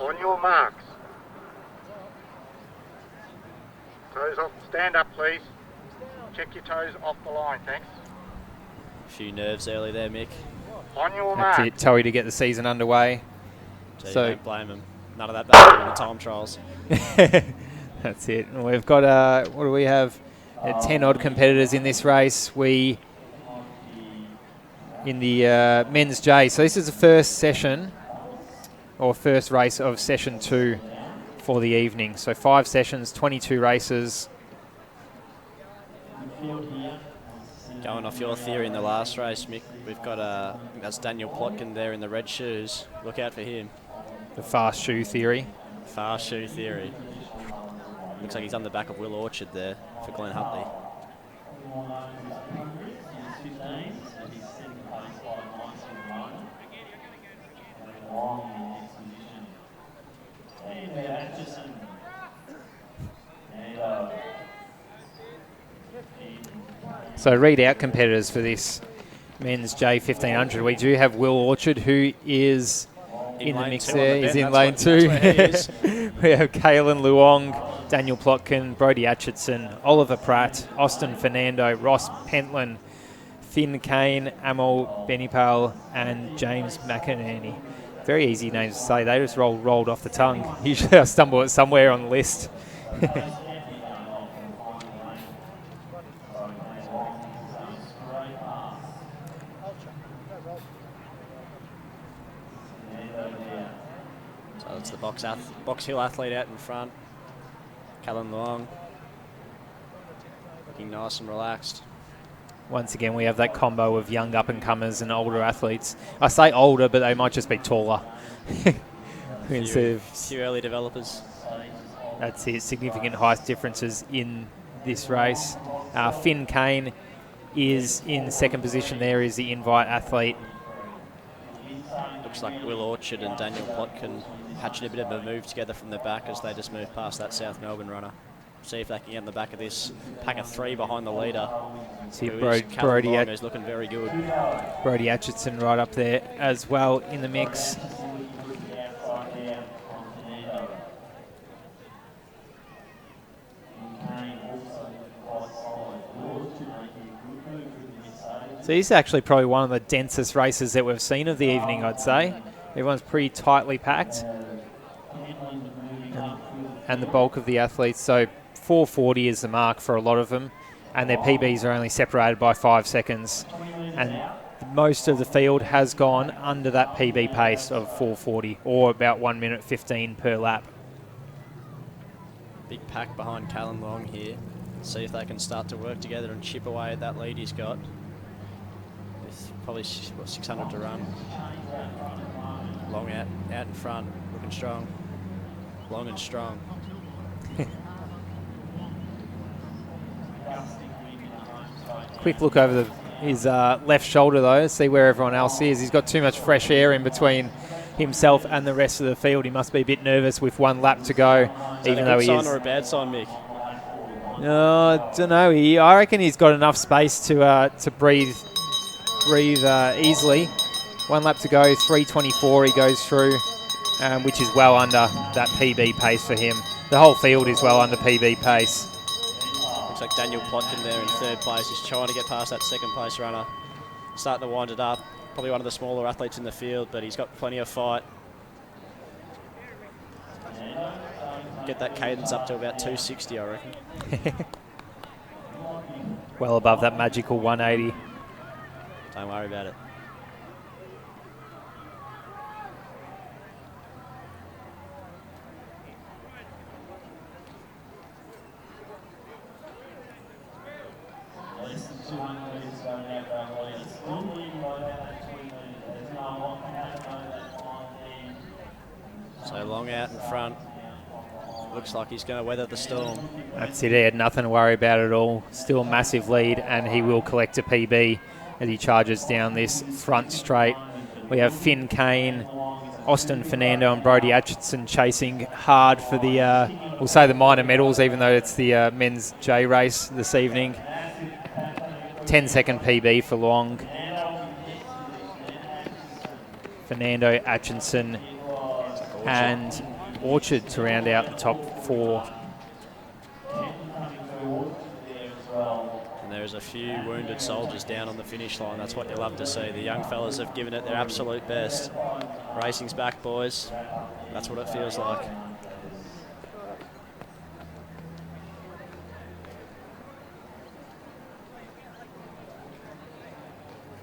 On your marks. Toes off. Stand up, please. Check your toes off the line, thanks. A few nerves early there, Mick. On your That's mark. it. Toey to get the season underway. So So- you don't blame him. None of that back in the time trials. That's it. And we've got, what do we have? 10 odd competitors in this race. In the men's J. So this is the first session, or first race of session 2 for the evening. So 5 sessions, 22 races. Going off your theory in the last race, Mick, we've got that's Daniel Plotkin there in the red shoes. Look out for him. The fast shoe theory. Fast shoe theory. Looks like he's on the back of Will Orchard there for Glenn Huntley. So read out competitors for this men's J1500. We do have Will Orchard, who is in the mix there. He's in lane 2. We have Kalen Luong, Daniel Plotkin, Brody Atchison, Oliver Pratt, Austin Fernando, Ross Pentland, Finn Kane, Amal Benipal, and James McInerney. Very easy names to say. They just rolled off the tongue. Usually I stumble at somewhere on the list. So it's the Box Hill athlete out in front. Callan Long. Looking nice and relaxed. Once again, we have that combo of young up-and-comers and older athletes. I say older, but they might just be taller. Few early developers. That's it. Significant height differences in this race. Finn Kane is in second position there, is the invite athlete. Looks like Will Orchard and Daniel Plotkin hatching a bit of a move together from the back as they just move past that South Melbourne runner. See if they can get on the back of this pack of 3 behind the leader. See Brody is looking very good. Brody Atchison right up there as well in the mix. So this is actually probably one of the densest races that we've seen of the evening, I'd say. Everyone's pretty tightly packed. And the bulk of the athletes. So 4:40 is the mark for a lot of them. And their PBs are only separated by 5 seconds. And most of the field has gone under that PB pace of 4:40, or about 1 minute 15 per lap. Big pack behind Callan Long here. See if they can start to work together and chip away at that lead he's got. With probably 600 to run. Long out in front, looking strong. Long and strong. Quick look over his left shoulder though, see where everyone else is. He's got too much fresh air in between himself and the rest of the field. He must be a bit nervous with 1 lap to go, even though he is. Is that a good sign or a bad sign, Mick? I don't know. I reckon he's got enough space to breathe easily. 1 lap to go, 3:24 he goes through, which is well under that PB pace for him. The whole field is well under PB pace. Looks like Daniel Plotkin there in 3rd place. He's trying to get past that 2nd place runner. Starting to wind it up. Probably one of the smaller athletes in the field, but he's got plenty of fight. Get that cadence up to about 260, I reckon. Well above that magical 180. Don't worry about it. So Long out in front. Looks like he's going to weather the storm. That's it. He had nothing to worry about at all. Still a massive lead, and he will collect a PB as he charges down this front straight. We have Finn Kane, Austin Fernando and Brody Atchison chasing hard for the, we'll say the minor medals, even though it's the men's J race this evening. 10-second PB for Long. Fernando, Atchison and Orchard to round out the top 4. And there's a few wounded soldiers down on the finish line. That's what you love to see. The young fellas have given it their absolute best. Racing's back, boys. That's what it feels like.